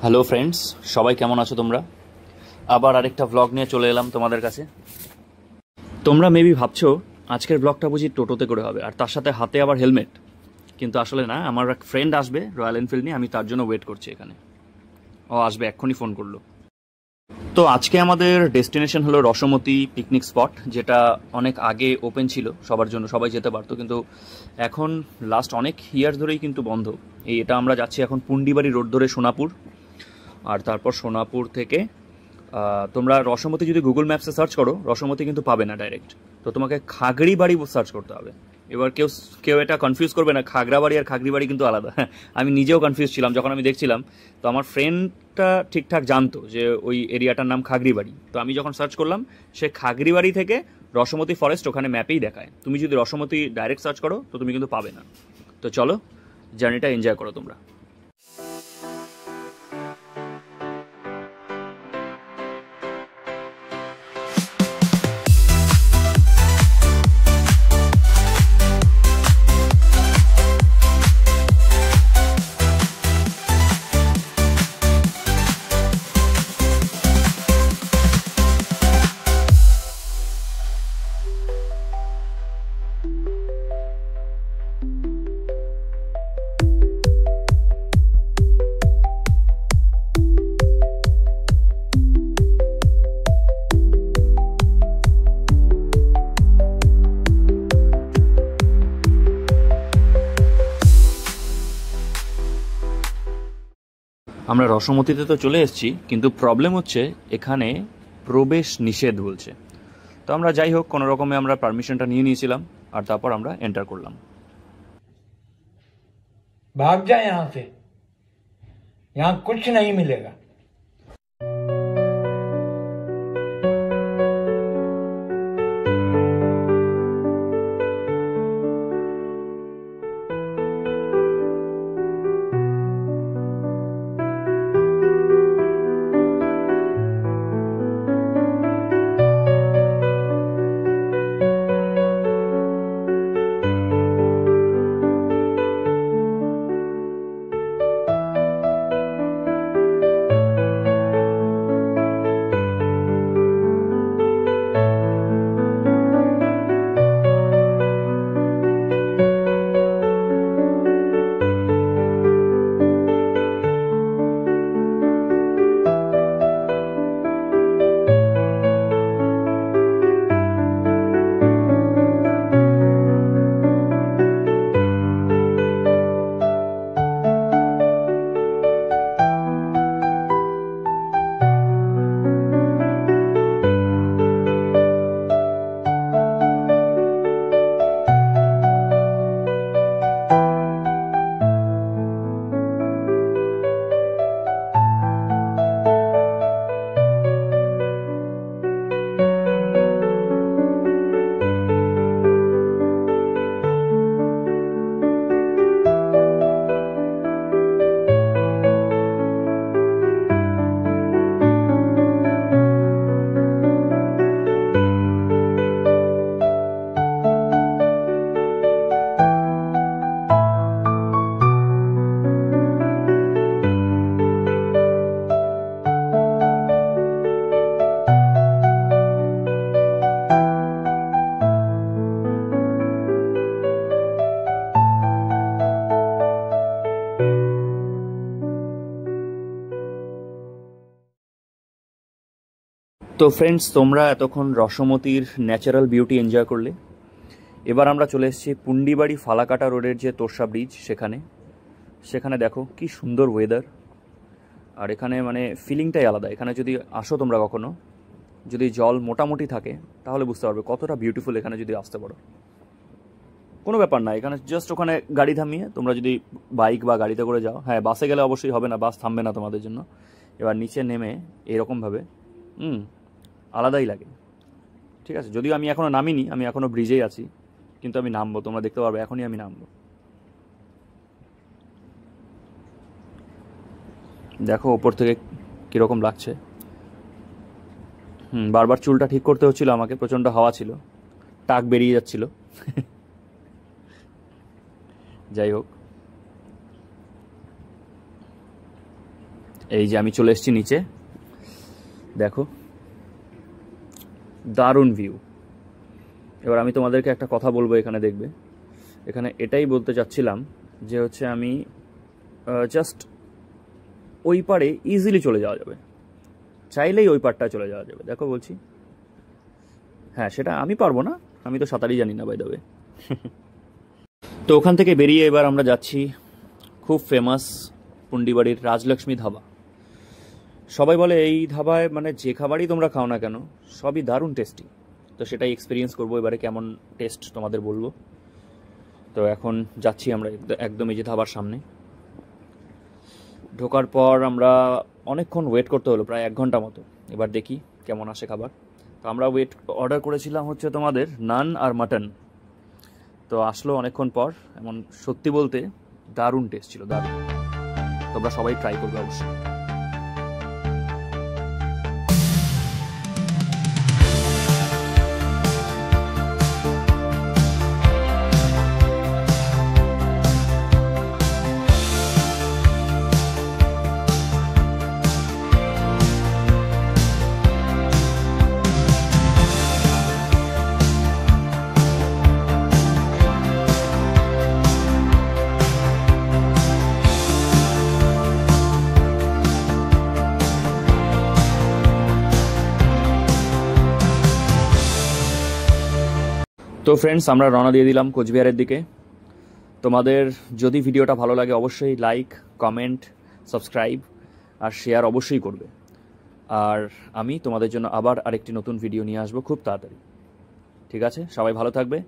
Hello friends, সবাই কেমন আছো তোমরা? আবার আরেকটা ব্লগ নিয়ে চলে এলাম তোমাদের কাছে। তোমরা মেবি ভাবছো আজকের ব্লগটা বুঝি টোটোতে করে হবে, আর তার সাথে হাতে আবার হেলমেট। কিন্তু আসলে না, আমার এক ফ্রেন্ড আসবে রয়্যাল এনফিল্ড নিয়ে, আমি তার জন্য ওয়েট করছি এখানে। ও আসবে, এক্ষুনি ফোন করলো। তো আজকে আমাদের ডেস্টিনেশন হলো রসমতি পিকনিক স্পট, যেটা অনেক আগে ওপেন ছিল সবার জন্য, সবাই যেতে পারতো, কিন্তু এখন লাস্ট অনেক ইয়ার ধরেই কিন্তু বন্ধ। এটা আমরা যাচ্ছি এখন পুন্ডিবাড়ি রোড ধরে সোনাপুর, আর তারপর সোনাপুর থেকে তোমরা রসমতি যদি গুগল ম্যাপসে সার্চ করো, রসমতি কিন্তু পাবে না ডাইরেক্ট। তো তোমাকে খাগড়িবাড়ি সার্চ করতে হবে। এবার কেউ কেউ এটা কনফিউজ করবে না, খাগড়াবাড়ি আর খাগড়িবাড়ি কিন্তু আলাদা। আমি নিজেও কনফিউজ ছিলাম যখন আমি দেখছিলাম। তো আমার ফ্রেন্ডটা ঠিকঠাক জানতো যে ওই এরিয়াটার নাম খাগড়িবাড়ি। তো আমি যখন সার্চ করলাম, সে খাগড়িবাড়ি থেকে রসমতি ফরেস্ট ওখানে ম্যাপেই দেখায়। তুমি যদি রসমতি ডাইরেক্ট সার্চ করো তো তুমি কিন্তু পাবে না। তো চলো, জার্নিটা এনজয় করো তোমরা। আমরা রসমতিতে তো চলে এসেছি, কিন্তু প্রবলেম হচ্ছে এখানে প্রবেশ নিষেধ বলছে। তো আমরা যাই হোক, কোনো রকমে আমরা পারমিশনটা নিয়ে নিয়েছিলাম, আর তারপর আমরা এন্টার করলাম। भाग जा यहाँ से, यहाँ कुछ नहीं मिलेगा। তো ফ্রেন্ডস, তোমরা এতক্ষণ রসমতির ন্যাচারাল বিউটি এনজয় করলে। এবার আমরা চলে এসেছি পুন্ডিবাড়ি ফালাকাটা রোডের যে তোরসা ব্রিজ, সেখানে দেখো কি সুন্দর ওয়েদার। আর এখানে মানে ফিলিংটাই আলাদা। এখানে যদি আসো তোমরা কখনো, যদি জল মোটামুটি থাকে তাহলে বুঝতে পারবে কতটা বিউটিফুল এখানে যদি আসতে পারো। কোনো ব্যাপার না, এখানে জাস্ট ওখানে গাড়ি থামিয়ে তোমরা যদি বাইক বা গাড়িতে করে যাও, হ্যাঁ বাসে গেলে অবশ্যই হবে না, বাস থামবে না তোমাদের জন্য। এবার নিচে নেমে এরকমভাবে আলাদাই লাগে। ঠিক আছে, যদিও আমি এখনও নামিনি, আমি এখনও ব্রিজেই আছি, কিন্তু আমি নামবো, তোমরা দেখতে পারবে এখনই আমি নামবো। দেখো ওপর থেকে কীরকম লাগছে। বারবার চুলটা ঠিক করতে হচ্ছিল আমাকে, প্রচণ্ড হাওয়া ছিল, টাক বেরিয়ে যাচ্ছিল। যাই হোক, এই যে আমি চলে এসেছি নিচে, দেখো দারুণ ভিউ। এবার আমি তোমাদেরকে একটা কথা বলবো, এখানে দেখবে, এখানে এটাই বলতে চাচ্ছিলাম যে হচ্ছে আমি জাস্ট ওই পারে ইজিলি চলে যাওয়া যাবে, চাইলেই ওই পারটায় চলে যাওয়া যাবে। দেখো বলছি, হ্যাঁ সেটা আমি পারবো না, আমি তো সাঁতারই জানি না বাই দ্য ওয়ে। তো ওখান থেকে বেরিয়ে এবার আমরা যাচ্ছি খুব ফেমাস পুন্ডিবাড়ির রাজলক্ষ্মী ধাবা। সবাই বলে এই ধাবায় মানে যে খাবারই তোমরা খাও না কেন সবই দারুণ টেস্টি। তো সেটাই এক্সপিরিয়েন্স করবো এবারে, কেমন টেস্ট তোমাদের বলবো। তো এখন যাচ্ছি আমরা একদম এই যে ধাবার সামনে। ঢোকার পর আমরা অনেকক্ষণ ওয়েট করতে হলো, প্রায় 1 ঘন্টা মতো। এবার দেখি কেমন আসে খাবার। তো আমরা অর্ডার করেছিলাম হচ্ছে তোমাদের নান আর মাটন। তো আসলো অনেকক্ষণ পর, এমন সত্যি বলতে দারুণ টেস্ট ছিল, দারুণ। তোমরা সবাই ট্রাই করবে অবশ্যই। তো ফ্রেন্ডস, আমরা রওনা দিয়ে দিলাম কোচবিহারের দিকে। তোমাদের যদি ভিডিওটা ভালো লাগে অবশ্যই লাইক, কমেন্ট, সাবস্ক্রাইব আর শেয়ার অবশ্যই করবে। আর আমি তোমাদের জন্য আবার আরেকটি নতুন ভিডিও নিয়ে আসবো খুব তাড়াতাড়ি। ঠিক আছে, সবাই ভালো থাকবে।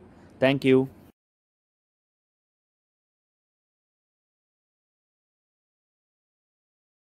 Thank you.